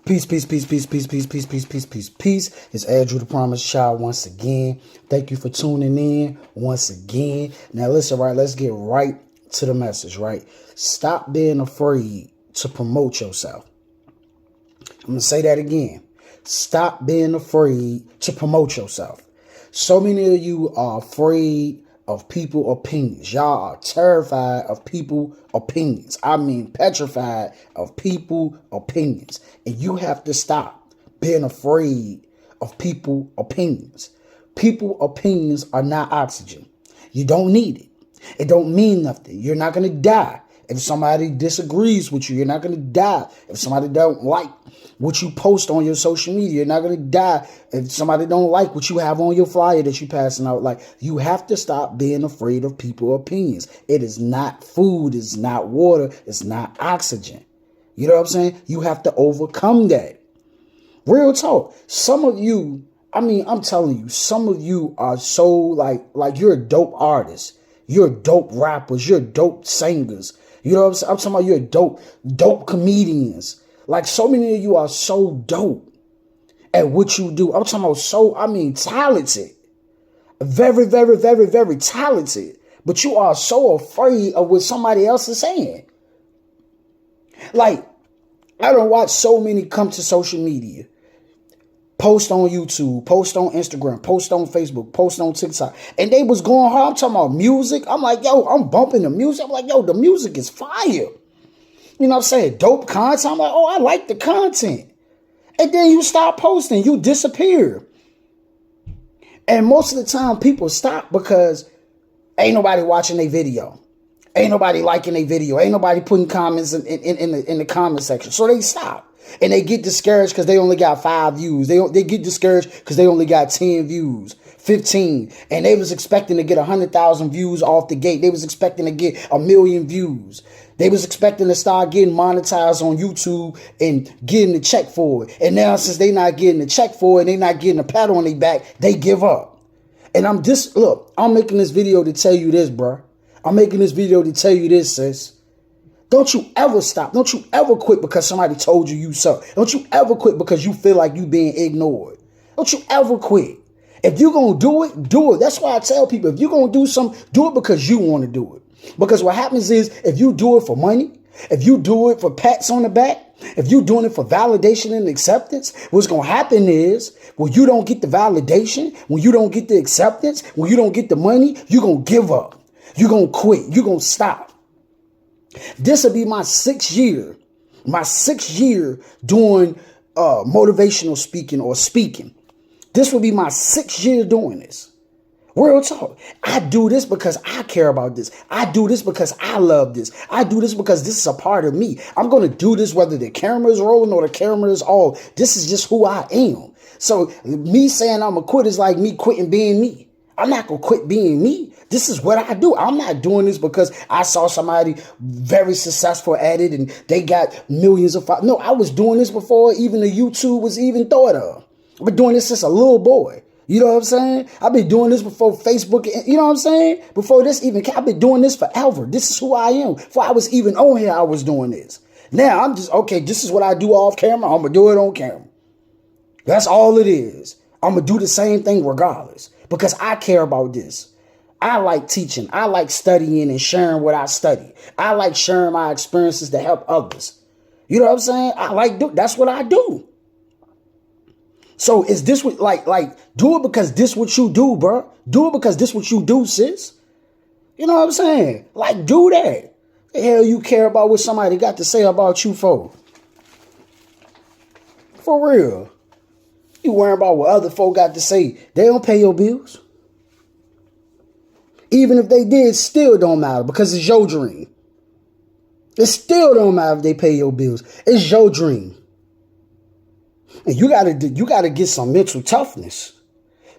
Peace, peace, peace, peace, peace, peace, peace, peace, peace, peace, peace. It's Andrew the Promised Child once again. Thank you for tuning in once again. Now listen, right, let's get right to the message, right? Stop being afraid to promote yourself. I'm going to say that again. Stop being afraid to promote yourself. So many of you are afraid of people opinions. Y'all are terrified of people opinions. I mean, petrified of people opinions. And you have to stop being afraid of people opinions. People opinions are not oxygen. You don't need it. It don't mean nothing. You're not going to die. If somebody disagrees with you, you're not going to die. If somebody don't like what you post on your social media, you're not going to die. If somebody don't like what you have on your flyer that you're passing out, like, you have to stop being afraid of people's opinions. It is not food. It's not water. It's not oxygen. You know what I'm saying? You have to overcome that. Real talk. Some of you, I'm telling you, some of you are so like you're a dope artist. You're dope rappers. You're dope singers. You know what I'm saying? I'm talking about you're dope comedians. Like, so many of you are so dope at what you do. I'm talking about talented. Very, very, very, very talented. But you are so afraid of what somebody else is saying. Like, I don't watch so many come to social media. Post on YouTube, post on Instagram, post on Facebook, post on TikTok. And they was going hard. I'm talking about music. I'm like, yo, I'm bumping the music. I'm like, yo, the music is fire. You know what I'm saying? Dope content. I'm like, oh, I like the content. And then you stop posting. You disappear. And most of the time people stop because ain't nobody watching their video. Ain't nobody liking their video. Ain't nobody putting comments in the comment section. So they stop. And they get discouraged because they only got 5 views. They get discouraged because they only got 10 views, 15. And they was expecting to get 100,000 views off the gate. They was expecting to get 1 million views. They was expecting to start getting monetized on YouTube and getting the check for it. And now since they not getting the check for it, and they not getting a pat on their back, they give up. And I'm making this video to tell you this, bro. I'm making this video to tell you this, sis. Don't you ever stop. Don't you ever quit because somebody told you suck. Don't you ever quit because you feel like you being ignored. Don't you ever quit. If you're going to do it, do it. That's why I tell people, if you're going to do something, do it because you want to do it. Because what happens is, if you do it for money, if you do it for pats on the back, if you're doing it for validation and acceptance, what's going to happen is, when you don't get the validation, when you don't get the acceptance, when you don't get the money, you're going to give up. You're going to quit. You're going to stop. This will be my 6th year. My 6th year doing motivational speaking or speaking. This will be my 6th year doing this. Real talk. I do this because I care about this. I do this because I love this. I do this because this is a part of me. I'm going to do this whether the camera is rolling or the camera is off. This is just who I am. So me saying I'm going to quit is like me quitting being me. I'm not going to quit being me. This is what I do. I'm not doing this because I saw somebody very successful at it and they got millions of followers. No, I was doing this before even the YouTube was even thought of. I've been doing this since a little boy. You know what I'm saying? I've been doing this before Facebook. You know what I'm saying? Before this even, I've been doing this forever. This is who I am. Before I was even on here, I was doing this. Now I'm just, okay, this is what I do off camera. I'm going to do it on camera. That's all it is. I'm going to do the same thing regardless. Because I care about this. I like teaching. I like studying and sharing what I study. I like sharing my experiences to help others. You know what I'm saying? That's what I do. So is this what, do it because this what you do, bro. Do it because this what you do, sis. You know what I'm saying? Like, do that. The hell you care about what somebody got to say about you for? For real. You worrying about what other folk got to say. They don't pay your bills. Even if they did, still don't matter because it's your dream. It still don't matter if they pay your bills. It's your dream. And you gotta get some mental toughness.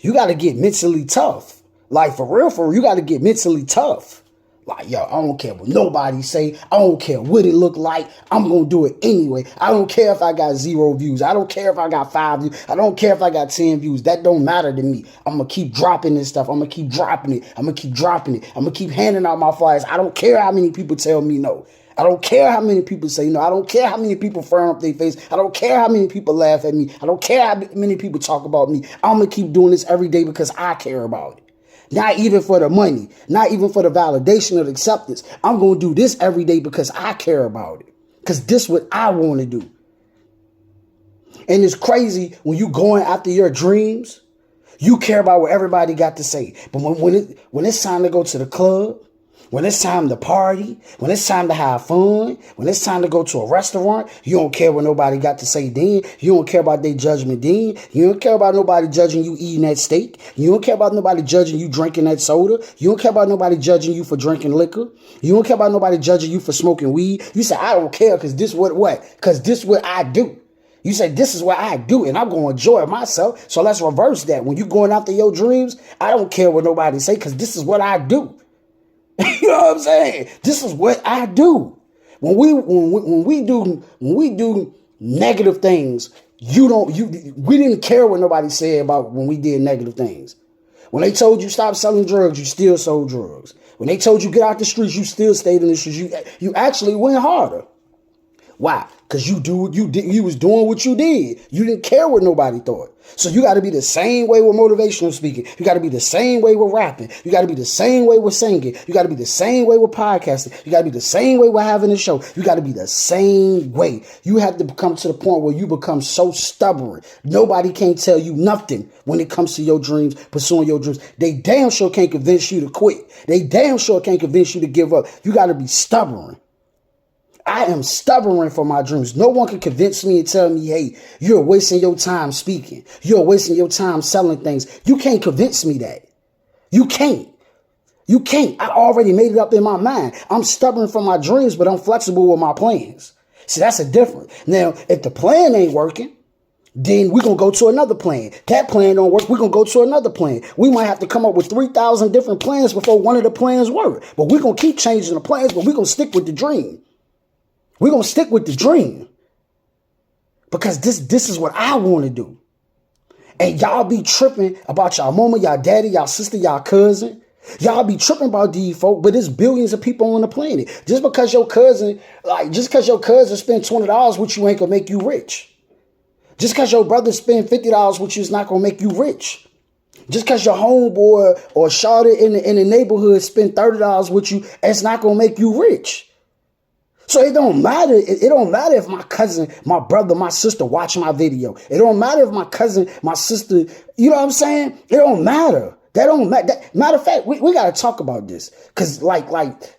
You gotta get mentally tough. Like, for real, you gotta get mentally tough. Like, yo, I don't care what nobody say. I don't care what it look like. I'm going to do it anyway. I don't care if I got 0 views. I don't care if I got 5 views. I don't care if I got 10 views. That don't matter to me. I'm going to keep dropping this stuff. I'm going to keep dropping it. I'm going to keep dropping it. I'm going to keep handing out my flyers. I don't care how many people tell me no. I don't care how many people say no. I don't care how many people firm up their face. I don't care how many people laugh at me. I don't care how many people talk about me. I'm going to keep doing this every day because I care about it. Not even for the money, not even for the validation or the acceptance. I'm going to do this every day because I care about it. Because this is what I want to do. And it's crazy when you going after your dreams, you care about what everybody got to say. But when it's time to go to the club, when it's time to party, when it's time to have fun, when it's time to go to a restaurant, you don't care what nobody got to say then. You don't care about their judgment then. You don't care about nobody judging you eating that steak. You don't care about nobody judging you drinking that soda. You don't care about nobody judging you for drinking liquor. You don't care about nobody judging you for smoking weed. You say, I don't care because this what? Because this what I do. You say, this is what I do, and I'm going to enjoy myself. So let's reverse that. When you're going after your dreams, I don't care what nobody say because this is what I do. You know what I'm saying? This is what I do. When we do negative things, we didn't care what nobody said about when we did negative things. When they told you stop selling drugs, you still sold drugs. When they told you get out the streets, you still stayed in the streets. You actually went harder. Why? Because you was doing what you did. You didn't care what nobody thought. So you got to be the same way with motivational speaking. You got to be the same way with rapping. You got to be the same way with singing. You got to be the same way with podcasting. You got to be the same way with having a show. You got to be the same way. You have to come to the point where you become so stubborn. Nobody can't tell you nothing when it comes to your dreams, pursuing your dreams. They damn sure can't convince you to quit. They damn sure can't convince you to give up. You got to be stubborn. I am stubborn for my dreams. No one can convince me and tell me, hey, you're wasting your time speaking. You're wasting your time selling things. You can't convince me that. You can't. You can't. I already made it up in my mind. I'm stubborn for my dreams, but I'm flexible with my plans. See, that's a difference. Now, if the plan ain't working, then we're going to go to another plan. That plan don't work. We're going to go to another plan. We might have to come up with 3,000 different plans before one of the plans work. But we're going to keep changing the plans, but we're going to stick with the dream. We're going to stick with the dream because this is what I want to do. And y'all be tripping about y'all mama, y'all daddy, y'all sister, y'all cousin. Y'all be tripping about these folk, but there's billions of people on the planet. Just because your cousin spend $20 with you ain't going to make you rich. Just because your brother spend $50 with you is not going to make you rich. Just because your homeboy or shawty in the neighborhood spend $30 with you, it's not going to make you rich. So it don't matter. It don't matter if my cousin, my brother, my sister watch my video. It don't matter if my cousin, my sister, you know what I'm saying? It don't matter. That don't matter. Matter of fact, we got to talk about this because like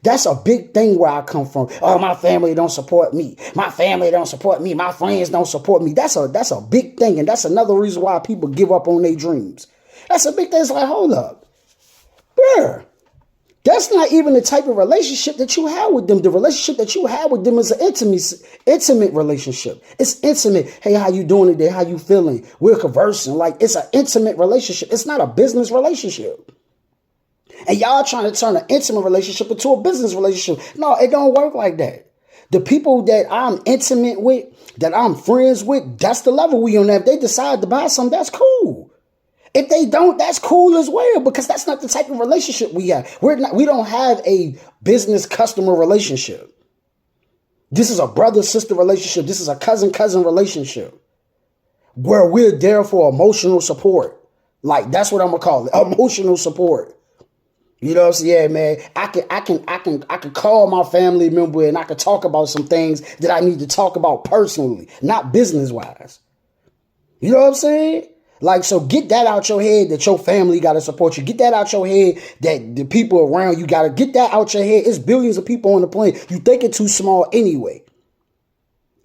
that's a big thing where I come from. Oh, my family don't support me. My family don't support me. My friends don't support me. That's a big thing. And that's another reason why people give up on their dreams. That's a big thing. It's like, hold up. Bruh. That's not even the type of relationship that you have with them. The relationship that you have with them is an intimate relationship. It's intimate. Hey, how you doing today? How you feeling? We're conversing. Like, it's an intimate relationship. It's not a business relationship. And y'all trying to turn an intimate relationship into a business relationship. No, it don't work like that. The people that I'm intimate with, that I'm friends with, that's the level we on. If they decide to buy something, that's cool. If they don't, that's cool as well, because that's not the type of relationship we have. We don't have a business customer relationship. This is a brother-sister relationship. This is a cousin-cousin relationship where we're there for emotional support. Like, that's what I'm going to call it. Emotional support. You know what I'm saying? Yeah, man, I can call my family member and I can talk about some things that I need to talk about personally, not business-wise. You know what I'm saying? Like, so get that out your head that your family got to support you. Get that out your head that the people around you got to get that out your head. It's billions of people on the planet. You think it too small anyway.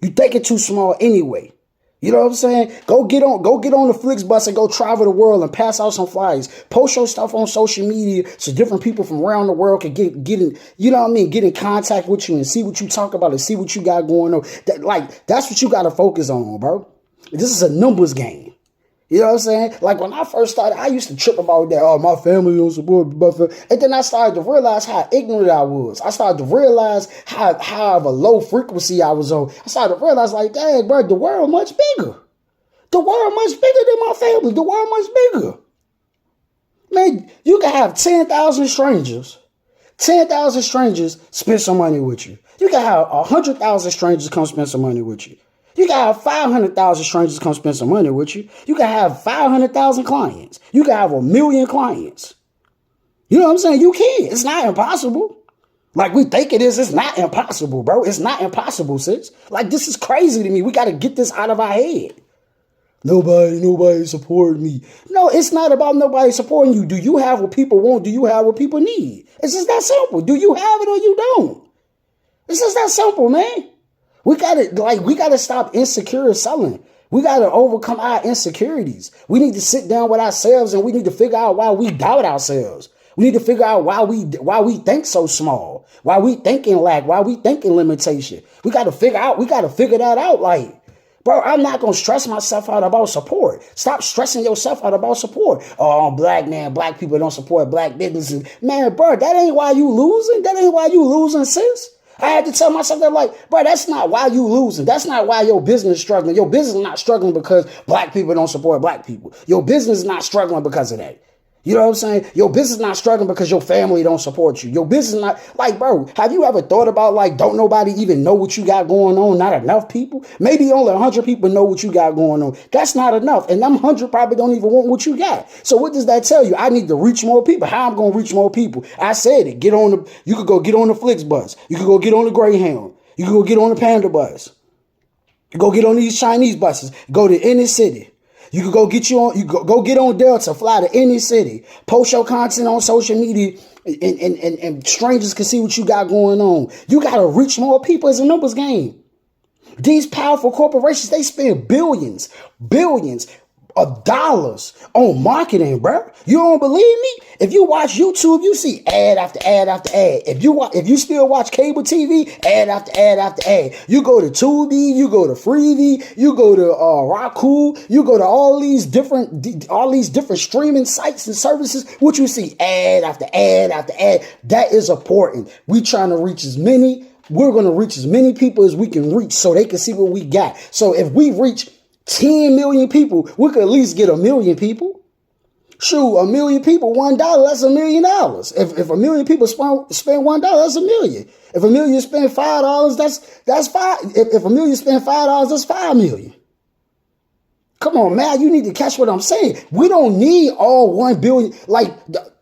You think it too small anyway. You know what I'm saying? Go get on the Flixbus and go travel the world and pass out some flyers. Post your stuff on social media so different people from around the world can get in, you know what I mean? Get in contact with you and see what you talk about and see what you got going on. That's what you got to focus on, bro. This is a numbers game. You know what I'm saying? Like, when I first started, I used to trip about that. Oh, my family don't support me. And then I started to realize how ignorant I was. I started to realize how of a low frequency I was on. I started to realize, like, dang, bro, the world much bigger. The world much bigger than my family. The world much bigger. Man, you can have 10,000 strangers 10,000 strangers spend some money with you. You can have 100,000 strangers come spend some money with you. You can have 500,000 strangers come spend some money with you. You can have 500,000 clients. You can have 1 million clients. You know what I'm saying? You can. It's not impossible. Like we think it is. It's not impossible, bro. It's not impossible, sis. Like this is crazy to me. We got to get this out of our head. Nobody support me. No, it's not about nobody supporting you. Do you have what people want? Do you have what people need? It's just that simple. Do you have it or you don't? It's just that simple, man. We gotta stop insecure selling. We gotta overcome our insecurities. We need to sit down with ourselves and we need to figure out why we doubt ourselves. We need to figure out why we think so small, why we think in lack, why we think in limitation. We gotta figure that out. Like, bro, I'm not gonna stress myself out about support. Stop stressing yourself out about support. Oh, I'm black, man. Black people don't support black businesses. Man, bro, that ain't why you losing. That ain't why you losing, sis. I had to tell myself that, like, bro, that's not why you losing. That's not why your business is struggling. Your business is not struggling because black people don't support black people. Your business is not struggling because of that. You know what I'm saying? Your business is not struggling because your family don't support you. Your business is not, like, bro, have you ever thought about, like, don't nobody even know what you got going on? Not enough people? Maybe only 100 people know what you got going on. That's not enough. And them 100 probably don't even want what you got. So what does that tell you? I need to reach more people. How I'm going to reach more people? I said it. You could go get on the Flixbus. You could go get on the Greyhound. You could go get on the Panda bus. You go get on these Chinese buses. Go to any city. You could go get on Delta, fly to any city, post your content on social media, and strangers can see what you got going on. You got to reach more people. It's a numbers game. These powerful corporations, they spend billions of dollars on marketing, bro. You don't believe me? If you watch YouTube, you see ad after ad after ad. If you still watch cable TV, ad after ad after ad. You go to Tubi, you go to Freevee, you go to Roku, you go to all these different streaming sites and services. What you see, ad after ad after ad. That is important. We trying to reach we're going to reach as many people as we can reach so they can see what we got. So if we reach 10 million people, we could at least get 1 million people. Shoot, 1 million people, $1, that's $1 million. If 1 million people spend $1, that's $1 million. If 1 million spend $5, that's five. If 1 million spend $5, that's 5 million. Come on, man, you need to catch what I'm saying. We don't need all 1 billion, like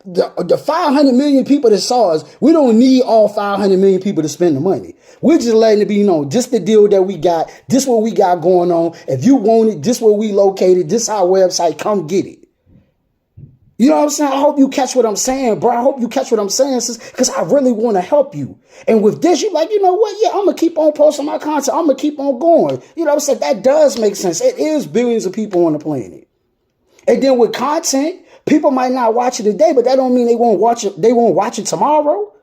the 500 million people that saw us. We don't need all 500 million people to spend the money. We're just letting it be known. This the deal that we got. This what we got going on. If you want it, this where we located. This our website. Come get it. You know what I'm saying? I hope you catch what I'm saying, bro. I hope you catch what I'm saying, because I really want to help you. And with this, you're like, you know what? Yeah, I'm going to keep on posting my content. I'm going to keep on going. You know what I'm saying? That does make sense. It is billions of people on the planet. And then with content, people might not watch it today, but that don't mean they won't watch it. They won't watch it tomorrow.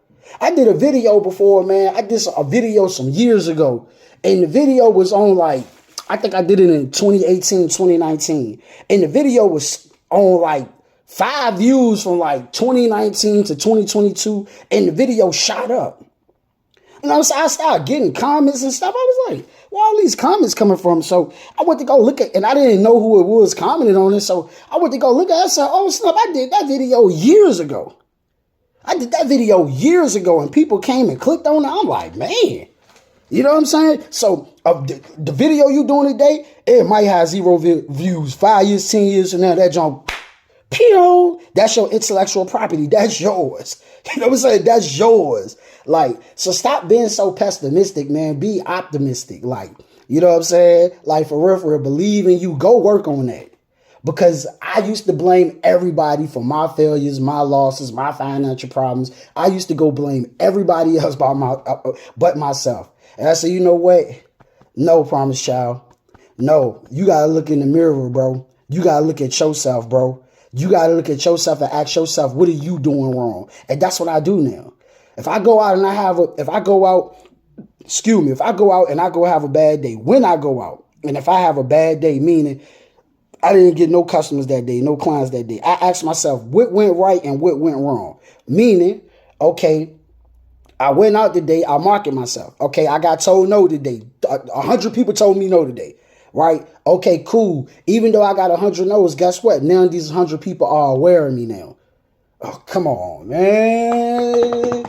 I did a video before, man. I did a video some years ago. And the video was on I think I did it in 2018, 2019. And the video was on 5 views from 2019 to 2022, and the video shot up. You know, so I started getting comments and stuff. I was like, where all these comments coming from? So I went to go look at, and I didn't know who it was commenting on it. So I went to go look at it. I said, oh snap, I did that video years ago. And people came and clicked on it. I'm like, man, you know what I'm saying? So the video you doing today, it might have 0 views, 5 years, 10 years from now, that jump. Pew! That's your intellectual property. That's yours. You know what I'm saying? That's yours. So stop being so pessimistic, man. Be optimistic. You know what I'm saying? For real, believe in you. Go work on that. Because I used to blame everybody for my failures, my losses, my financial problems. I used to go blame everybody else but myself. And I said, you know what? No, Promise Child. No, you got to look in the mirror, bro. You got to look at yourself, bro. You got to look at yourself and ask yourself, what are you doing wrong? And that's what I do now. If I go out and if I go out and I go have a bad day, when I go out, and if I have a bad day, meaning I didn't get no customers that day, no clients that day, I ask myself what went right and what went wrong. Meaning, okay, I went out today, I market myself. Okay, I got told no today. 100 people told me no today. Right? Okay, cool. Even though I got 100 no's, guess what? Now these 100 people are aware of me now. Oh, come on, man.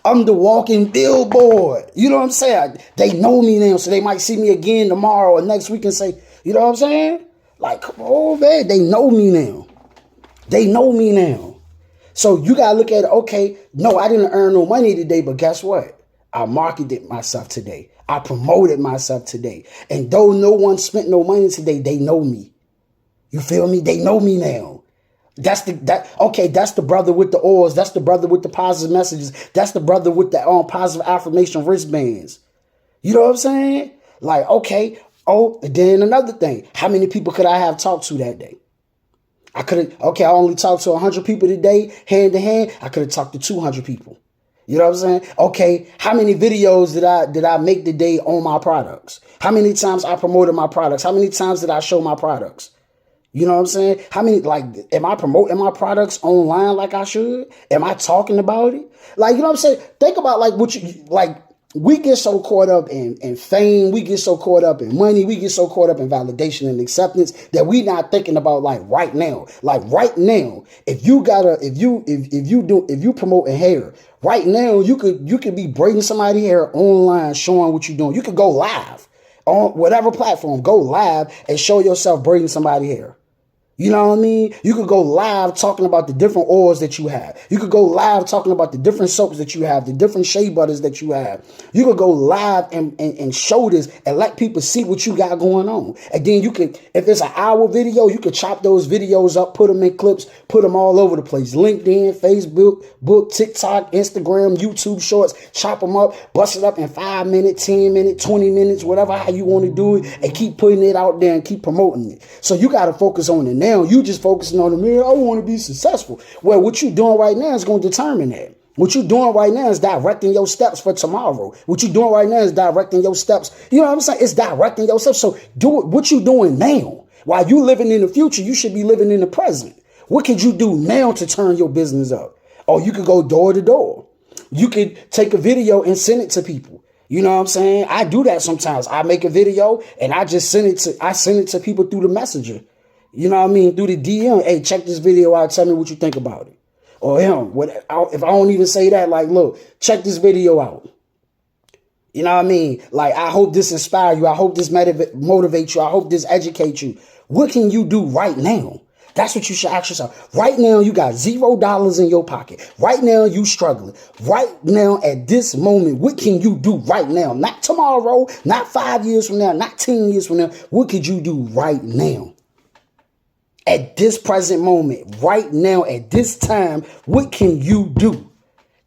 I'm the walking billboard. You know what I'm saying? They know me now, so they might see me again tomorrow or next week and say, you know what I'm saying? Like, come on, man. They know me now. They know me now. So you got to look at it. Okay, no, I didn't earn no money today, but guess what? I marketed myself today. I promoted myself today. And though no one spent no money today, they know me. You feel me? They know me now. That's the brother with the oils. That's the brother with the positive messages. That's the brother with the positive affirmation wristbands. You know what I'm saying? Like, okay. Oh, then another thing. How many people could I have talked to that day? I only talked to 100 people today, hand to hand. I could have talked to 200 people. You know what I'm saying? Okay, how many videos did I make today on my products? How many times I promoted my products? How many times did I show my products? You know what I'm saying? How many, like, am I promoting my products online like I should? Am I talking about it? Like, you know what I'm saying? Think about, like, we get so caught up in fame, we get so caught up in money, we get so caught up in validation and acceptance that we not thinking about, like, right now. Like, right now, if you promoting hair, right now you could be braiding somebody's hair online, showing what you're doing. You could go live on whatever platform, go live and show yourself braiding somebody's hair. You know what I mean? You could go live talking about the different oils that you have. You could go live talking about the different soaps that you have, the different shea butters that you have. You could go live and show this and let people see what you got going on. And then you could, if it's an hour video, you could chop those videos up, put them in clips, put them all over the place. LinkedIn, Facebook, TikTok, Instagram, YouTube shorts, chop them up, bust it up in 5 minutes, 10 minutes, 20 minutes, whatever, how you want to do it, and keep putting it out there and keep promoting it. So you got to focus on it. Now you just focusing on the mirror. I want to be successful. Well, what you doing right now is going to determine that. What you doing right now is directing your steps for tomorrow. What you doing right now is directing your steps. You know what I'm saying? It's directing your steps. So do it. What you doing now? While you living in the future, you should be living in the present. What could you do now to turn your business up? Or you could go door to door. You could take a video and send it to people. You know what I'm saying? I do that sometimes. I make a video and I just send it to people through the messenger. You know what I mean? Through the DM. Hey, check this video out. Tell me what you think about it. Or if I don't even say that, like, look, check this video out. You know what I mean? Like, I hope this inspires you. I hope this motivates you. I hope this educates you. What can you do right now? That's what you should ask yourself. Right now, you got $0 in your pocket. Right now, you struggling. Right now, at this moment, what can you do right now? Not tomorrow, not 5 years from now, not 10 years from now. What could you do right now? At this present moment, right now, at this time, what can you do?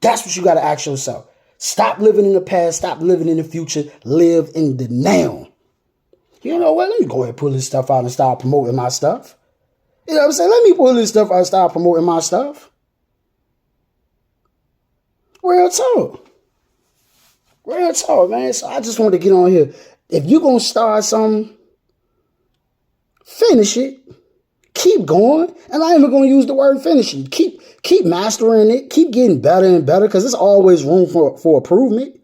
That's what you got to ask yourself. Stop living in the past. Stop living in the future. Live in the now. You know what? Let me go ahead and pull this stuff out and start promoting my stuff. You know what I'm saying? Let me pull this stuff out and start promoting my stuff. Real talk. Real talk, man. So I just want to get on here. If you're going to start something, finish it. Keep going. And I ain't even going to use the word finishing. Keep mastering it. Keep getting better and better because there's always room for improvement.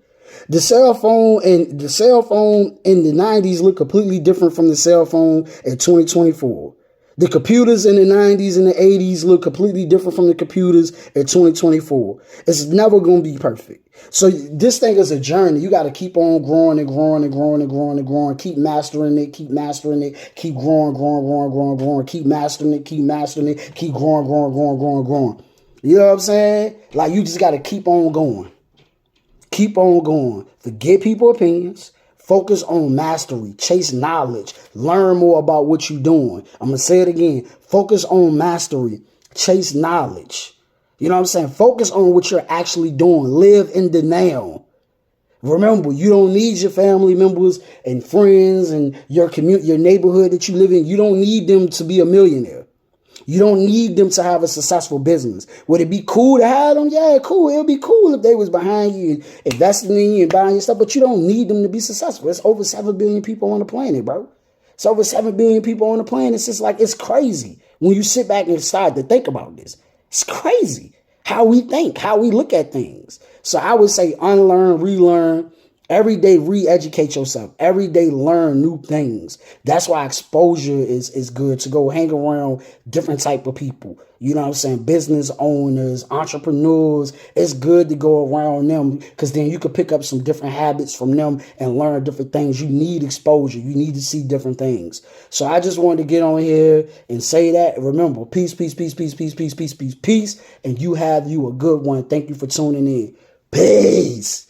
The cell phone in the 90s look completely different from the cell phone in 2024. The computers in the 90s and the 80s look completely different from the computers in 2024. It's never going to be perfect. So this thing is a journey. You got to keep on growing and growing and growing and growing and growing. Keep mastering it. Keep mastering it. Keep growing. Keep mastering it. Keep mastering it. Keep growing. You know what I'm saying? Like, you just got to keep on going. Keep on going. Forget people's opinions. Focus on mastery. Chase knowledge. Learn more about what you're doing. I'm going to say it again. Focus on mastery. Chase knowledge. You know what I'm saying? Focus on what you're actually doing. Live in the now. Remember, you don't need your family members and friends and your community, your neighborhood that you live in. You don't need them to be a millionaire. You don't need them to have a successful business. Would it be cool to have them? Yeah, cool. It would be cool if they was behind you and investing in you and buying your stuff, but you don't need them to be successful. It's over 7 billion people on the planet, bro. It's over 7 billion people on the planet. It's just like, it's crazy when you sit back and start to think about this. It's crazy how we think, how we look at things. So I would say unlearn, relearn, Every day re-educate yourself. Every day learn new things. That's why exposure is good, to go hang around different type of people. You know what I'm saying? Business owners, entrepreneurs. It's good to go around them, because then you could pick up some different habits from them and learn different things. You need exposure. You need to see different things. So I just wanted to get on here and say that. Remember, peace, peace, peace, peace, peace, peace, peace, peace, peace. And you have you a good one. Thank you for tuning in. Peace.